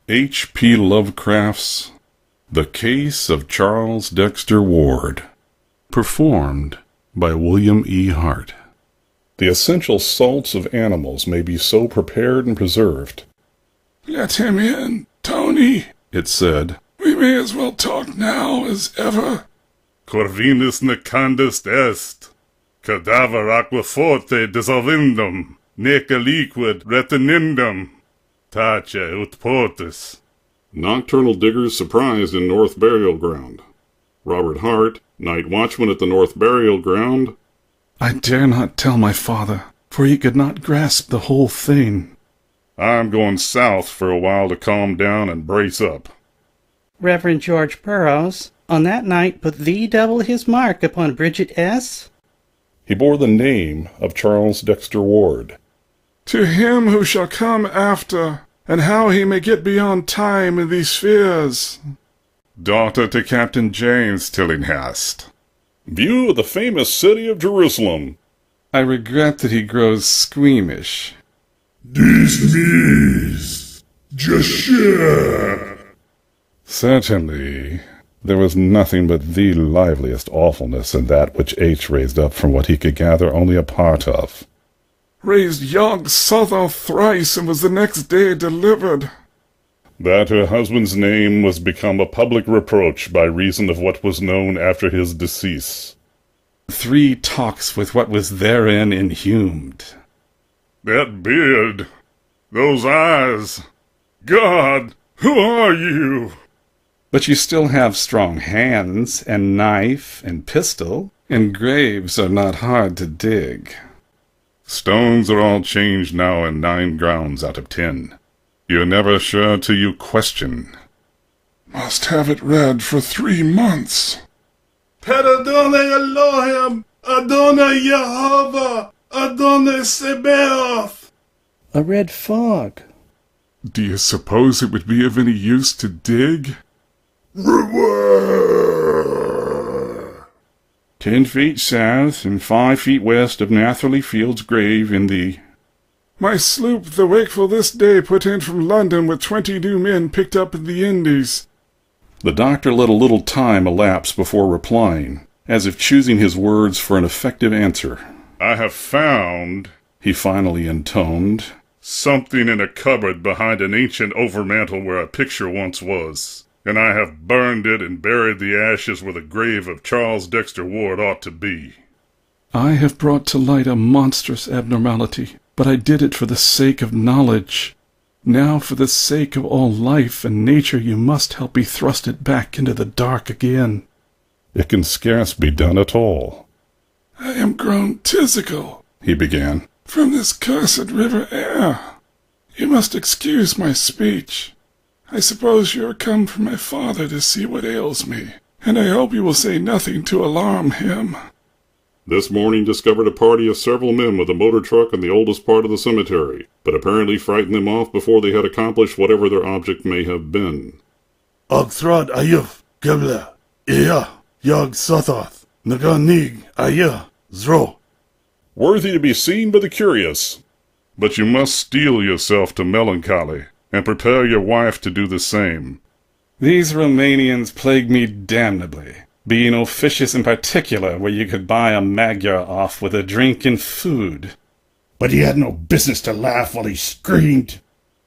H.P. Lovecraft's The Case of Charles Dexter Ward, performed by Wilum E. Hart. The essential salts of animals may be so prepared and preserved. "Let him in, Tony," it said. "We may as well talk now as ever." Corvinus necandus est, cadaver aqua forte dissolvendum, nec aliquid retenendum, tace ut portus. Nocturnal diggers surprised in North Burial Ground. Robert Hart, night watchman at the North Burial Ground. I dare not tell my father, for he could not grasp the whole thing. I'm going south for a while to calm down and brace up. Reverend George Burroughs, on that night put the devil his mark upon Bridget S. He bore the name of Charles Dexter Ward. To him who shall come after, and how he may get beyond time in these spheres. Daughter to Captain James Tillinghast. View of the famous city of Jerusalem. I regret that he grows squeamish. Dismiss. Just share. Certainly, there was nothing but the liveliest awfulness in that which H raised up from what he could gather only a part of. Raised young Souther thrice and was the next day delivered. That her husband's name was become a public reproach by reason of what was known after his decease. 3 talks with what was therein inhumed. That beard. Those eyes. God, who are you? But you still have strong hands, and knife, and pistol, and graves are not hard to dig. Stones are all changed now in 9 grounds out of 10. You're never sure till you question. Must have it read for 3 months. Per Adonai Elohim, Adonai Yehovah, Adonai Sebaoth. A red fog. Do you suppose it would be of any use to dig? 10 feet south and 5 feet west of Natherley Field's grave in the... My sloop, the Wakeful, this day put in from London with 20 new men picked up in the Indies. The doctor let a little time elapse before replying, as if choosing his words for an effective answer. I have found, he finally intoned, something in a cupboard behind an ancient overmantel where a picture once was, and I have burned it and buried the ashes where the grave of Charles Dexter Ward ought to be. I have brought to light a monstrous abnormality, but I did it for the sake of knowledge. Now for the sake of all life and nature you must help me thrust it back into the dark again. It can scarce be done at all. I am grown tisical, he began, from this cursed river air. You must excuse my speech. I suppose you are come from my father to see what ails me, and I hope you will say nothing to alarm him. This morning discovered a party of several men with a motor truck in the oldest part of the cemetery, but apparently frightened them off before they had accomplished whatever their object may have been. Ogthrod ayuf, gebla, iya, yog sothoth, naganig, ayah, zro. Worthy to be seen by the curious. But you must steel yourself to melancholy, and prepare your wife to do the same. These Romanians plague me damnably, being officious in particular where you could buy a Magyar off with a drink and food. But he had no business to laugh while he screamed.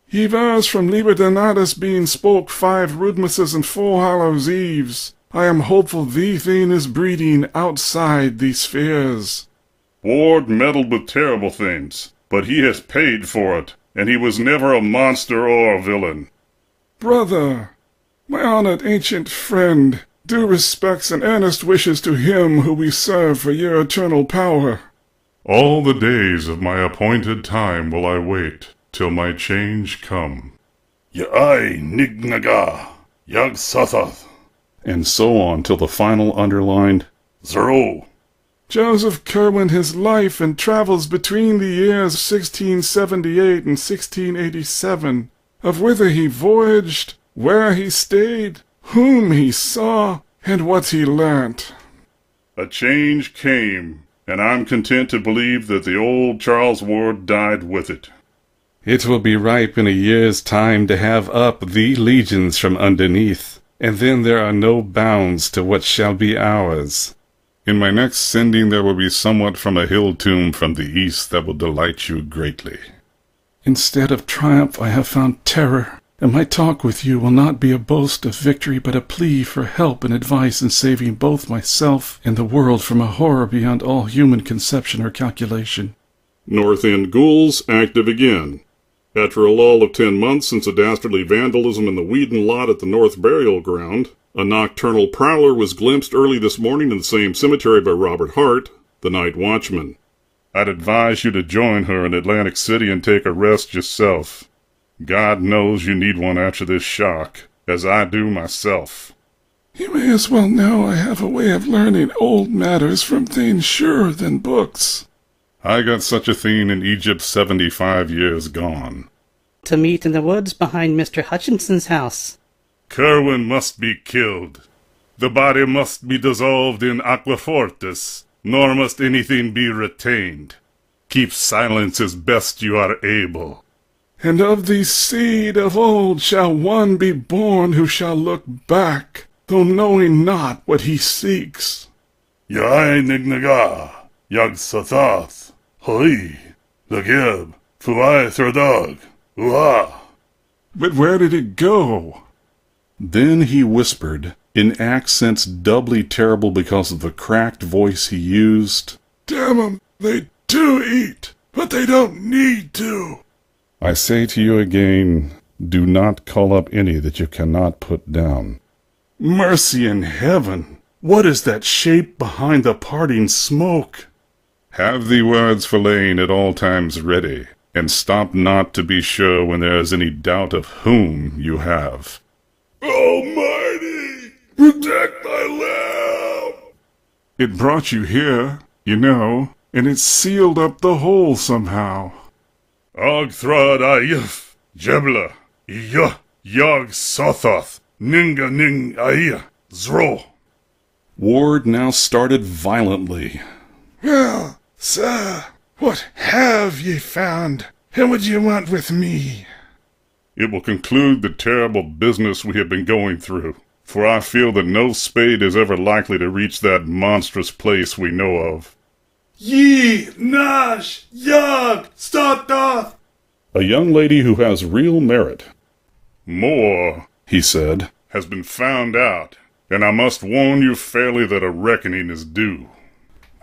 He vows from Liber Donatus being spoke 5 Rudmases and 4 Hallows Eves. I am hopeful the thing is breeding outside these spheres. Ward meddled with terrible things, but he has paid for it, and he was never a monster or a villain. Brother, my honored ancient friend, due respects and earnest wishes to him who we serve for your eternal power. All the days of my appointed time will I wait, till my change come. Yai nignaga, yag sothoth. And so on till the final underlined Zero. Joseph Kerwin his life and travels between the years 1678 and 1687, of whither he voyaged, where he stayed, whom he saw, and what he learnt. A change came, and I'm content to believe that the old Charles Ward died with it. It will be ripe in a year's time to have up the legions from underneath, and then there are no bounds to what shall be ours. In my next sending there will be somewhat from a hill tomb from the east that will delight you greatly. Instead of triumph I have found terror, and my talk with you will not be a boast of victory but a plea for help and advice in saving both myself and the world from a horror beyond all human conception or calculation. North End ghouls active again. After a lull of 10 months since a dastardly vandalism in the Whedon lot at the North Burial Ground, a nocturnal prowler was glimpsed early this morning in the same cemetery by Robert Hart, the night watchman. I'd advise you to join her in Atlantic City and take a rest yourself. God knows you need one after this shock, as I do myself. You may as well know I have a way of learning old matters from things surer than books. I got such a thing in Egypt 75 years gone. To meet in the woods behind Mr. Hutchinson's house. Kerwin must be killed. The body must be dissolved in aquafortis, nor must anything be retained. Keep silence as best you are able. And of the seed of old shall one be born who shall look back, though knowing not what he seeks. Yai nignaga, yag sathath, hoi, lagib, fuai thradog, uah. But where did it go? Then he whispered, in accents doubly terrible because of the cracked voice he used, Damn 'em, they do eat, but they don't need to. I say to you again, do not call up any that you cannot put down. Mercy in heaven! What is that shape behind the parting smoke? Have the words for laying at all times ready, and stop not to be sure when there is any doubt of whom you have. Almighty, protect thy lamb! It brought you here, you know, and it sealed up the hole somehow. Ogthrad ayif, Jebla, Iya, Yog Sothoth, Ninga Ning Aya, Zro. Ward now started violently. Well, sir, what have ye found, and what do you want with me? It will conclude the terrible business we have been going through, for I feel that no spade is ever likely to reach that monstrous place we know of. Ye Nash Yog Sothoth! A young lady who has real merit. More, He said, has been found out, and I must warn you fairly that a reckoning is due.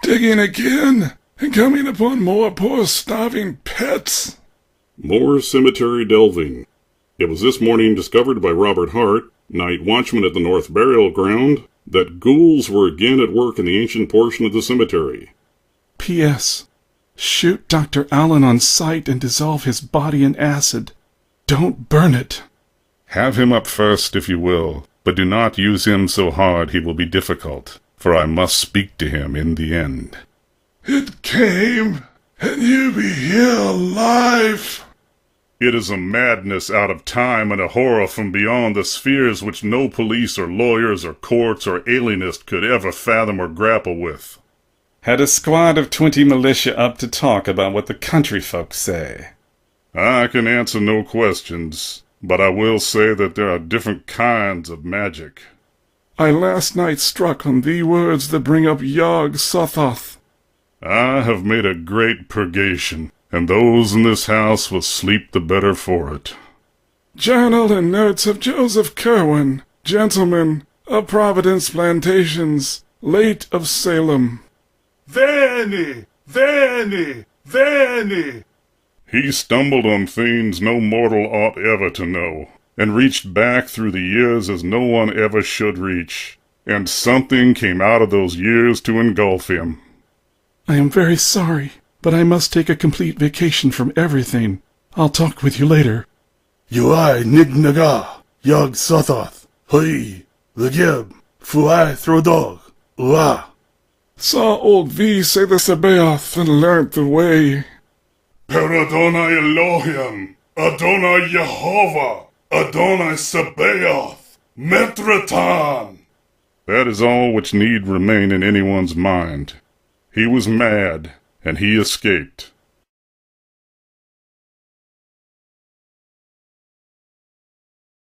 Digging again, and coming upon more poor starving pets. More cemetery delving. It was this morning discovered by Robert Hart, night watchman at the North Burial Ground, that ghouls were again at work in the ancient portion of the cemetery. P.S. Shoot Dr. Allen on sight and dissolve his body in acid. Don't burn it. Have him up first, if you will, but do not use him so hard he will be difficult, for I must speak to him in the end. It came, and you be here alive. It is a madness out of time and a horror from beyond the spheres which no police or lawyers or courts or alienist could ever fathom or grapple with. Had a squad of 20 militia up to talk about what the country folks say. I can answer no questions, but I will say that there are different kinds of magic. I last night struck on the words that bring up Yog Sothoth. I have made a great purgation, and those in this house will sleep the better for it. Journal and notes of Joseph Kerwin, gentleman of Providence Plantations, late of Salem. Vanny! Vanny! Vanny! He stumbled on things no mortal ought ever to know, and reached back through the years as no one ever should reach, and something came out of those years to engulf him. I am very sorry, but I must take a complete vacation from everything. I'll talk with you later. Yuai Nignaga, Yog Sothoth, Hui, Legib, Fuai Throdog, Uah. Saw old V say the Sabaoth and learnt the way. Per Adonai Elohim, Adonai Yehovah, Adonai Sabaoth, Metratan. That is all which need remain in anyone's mind. He was mad, and he escaped.